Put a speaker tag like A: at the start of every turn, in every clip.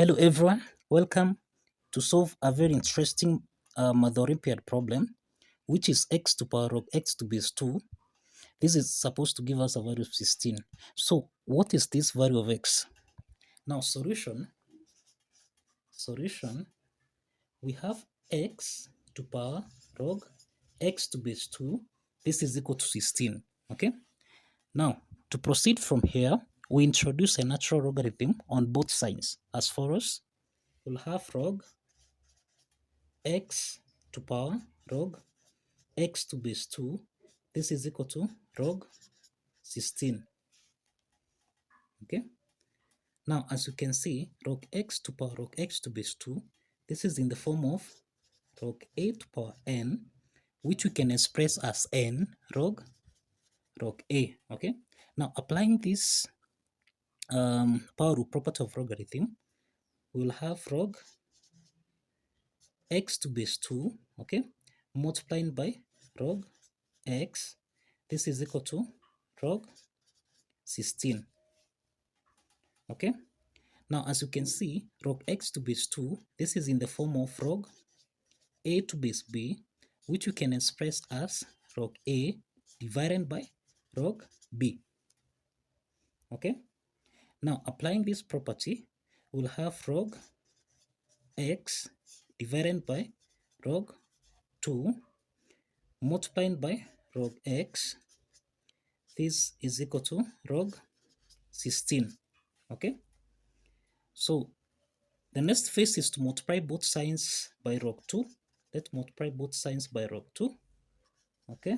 A: Hello everyone, welcome to solve a very interesting Mathematical Olympiad problem, which is x to power of x to base 2. This is supposed to give us a value of 16. So what is this value of x? Now solution, we have x to power log x to base 2. This is equal to 16, okay? Now, to proceed from here, we introduce a natural logarithm on both sides. As follows, we'll have log x to power log x to base 2. This is equal to log 16. Okay. Now, as you can see, log x to power log x to base 2, this is in the form of log a to power n, which we can express as n log a. Okay. Now, applying this power rule property of logarithm, we'll have log x to base 2, okay, multiplying by log x. This is equal to log 16. Okay. Now, as you can see, log x to base 2, this is in the form of log a to base b, which you can express as log a divided by log b. Okay. Now, applying this property, we'll have log x divided by log 2 multiplying by log x. This is equal to log 16. Okay. So the next phase is to multiply both signs by log 2. Let's multiply both signs by log 2. Okay.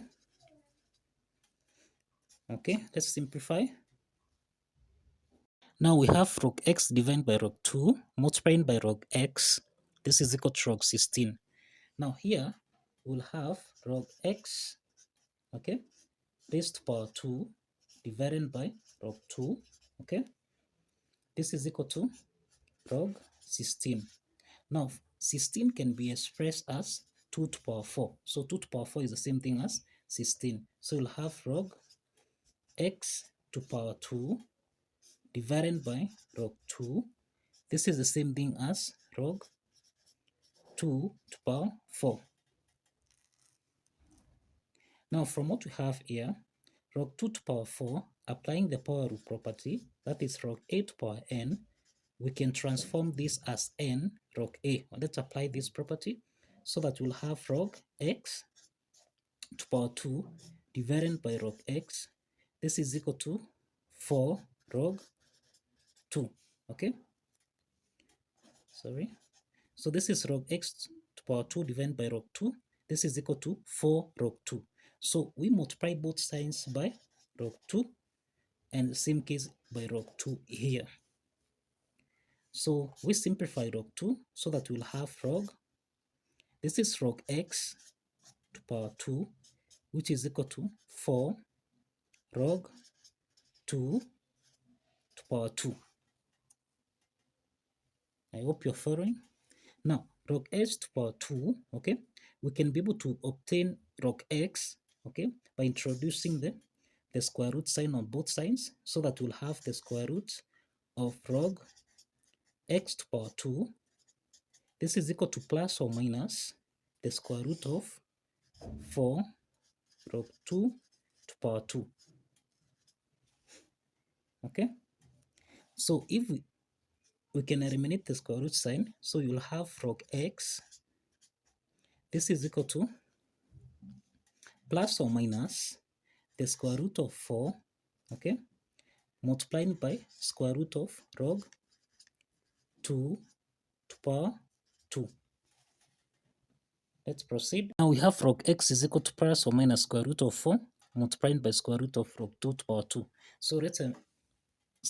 A: Okay, let's simplify. Now we have log x divided by log 2 multiplying by log x. This is equal to log 16. Now here we'll have log x, okay, raised to power 2 divided by log 2. Okay. This is equal to log 16. Now, 16 can be expressed as 2 to power 4. So 2 to power 4 is the same thing as 16. So we'll have log x to power 2 divided by log 2. This is the same thing as log 2 to power 4. Now, from what we have here, log 2 to power 4, applying the power rule property, that is log a to power n, we can transform this as n log a. Let's apply this property so that we'll have log x to power 2 divided by log x. This is equal to 4 log 2. Okay. Sorry. So this is log x to power 2 divided by log 2. This is equal to 4 log 2. So we multiply both signs by log 2 and the same case by log 2 here. So we simplify log 2 so that we'll have log, this is log x to power 2, which is equal to 4 log 2 to power 2. I hope you're following. Now, log x to power 2, okay, we can be able to obtain log x, okay, by introducing the square root sign on both sides, so that we'll have the square root of log x to power 2. This is equal to plus or minus the square root of 4 log 2 to power 2. Okay. So if we can eliminate the square root sign, so you'll have log x. This is equal to plus or minus the square root of 4, okay, multiplying by square root of log 2 to power 2. Let's proceed. Now we have log x is equal to plus or minus square root of 4 multiplying by square root of log 2 to power 2. So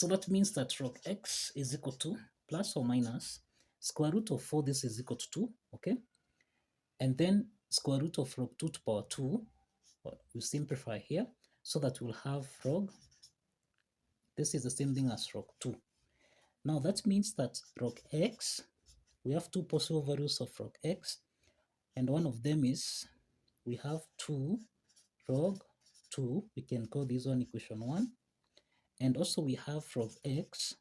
A: that means that log x is equal to plus or minus square root of 4. This is equal to 2, okay, and then square root of log 2 to power 2. We simplify here so that we'll have log, this is the same thing as log 2. Now that means that log x, we have two possible values of log x, and one of them is we have 2 log 2. We can call this one equation 1. And also we have log x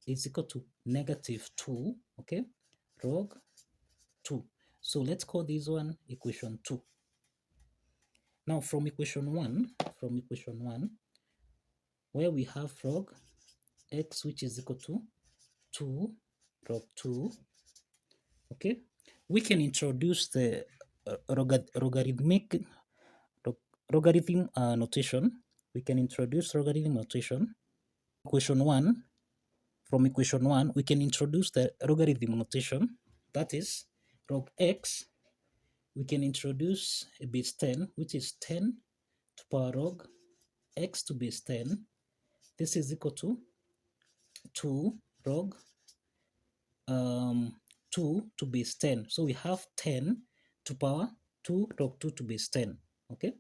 A: is equal to negative 2, okay, log 2. So let's call this one equation 2. Now from equation 1, where we have log x, which is equal to 2 log 2, okay, we can introduce the logarithm notation. We can introduce logarithm notation. From equation 1, we can introduce the logarithm notation. That is, log x, we can introduce a base 10, which is 10 to power log x to base 10. This is equal to 2 log 2 to base 10. So we have 10 to power 2 log 2 to base 10. Okay,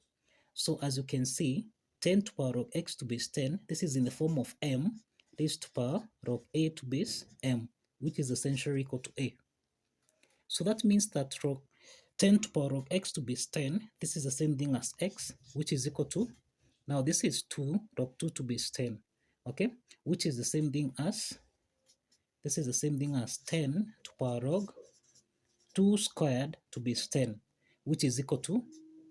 A: so as you can see, 10 to power log x to base 10, this is in the form of m raised to power log a to base m, which is essentially equal to a. So that means that log 10 to power log x to base 10, this is the same thing as x, which is equal to, now this is 2 log 2 to base 10, okay, which is the same thing as, this is the same thing as 10 to power log 2 squared to base 10, which is equal to,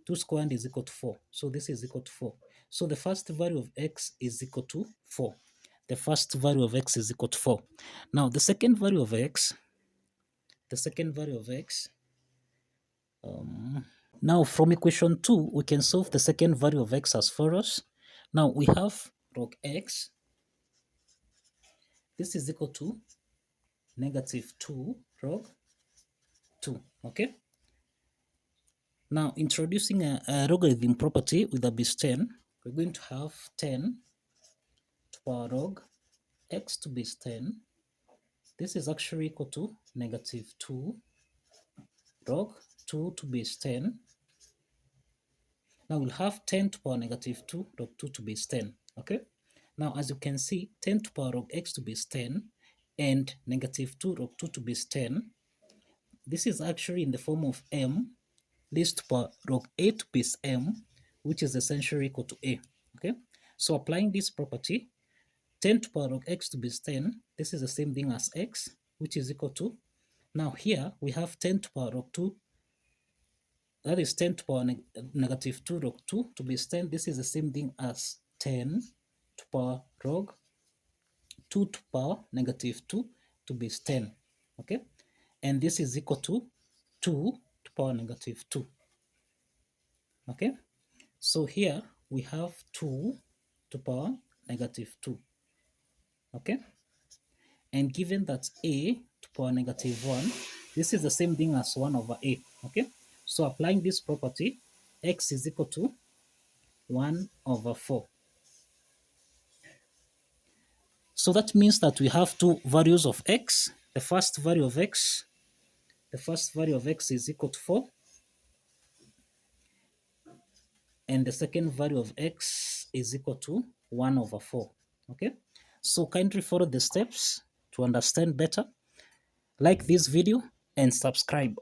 A: 2 squared is equal to 4. So this is equal to 4. So the first value of x is equal to 4. The first value of x is equal to 4. Now the second value of x, now from equation 2, we can solve the second value of x as follows. Now we have log x, this is equal to negative 2 log 2, okay? Now introducing a logarithm property with a base 10, we're going to have 10 to power log x to base 10. This is actually equal to negative 2 log 2 to base 10. Now we'll have 10 to power negative 2 log 2 to base 10, okay? Now as you can see, 10 to power log x to base 10 and negative 2 log 2 to base 10, this is actually in the form of m raised to power log a to base m, which is essentially equal to a, okay? So applying this property, 10 to power log x to base 10, this is the same thing as x, which is equal to, now here we have 10 to power log 2, that is 10 to power negative 2 log 2 to base 10. This is the same thing as 10 to power log 2 to power negative 2 to base 10, okay? And this is equal to 2 to power negative 2, okay? So here we have 2 to power negative 2, okay? And given that a to power negative 1, this is the same thing as 1 over a, okay? So applying this property, x is equal to 1 over 4. So that means that we have two values of x. The first value of x is equal to 4. And the second value of x is equal to 1 over 4. Okay? So kindly follow the steps to understand better. Like this video and subscribe.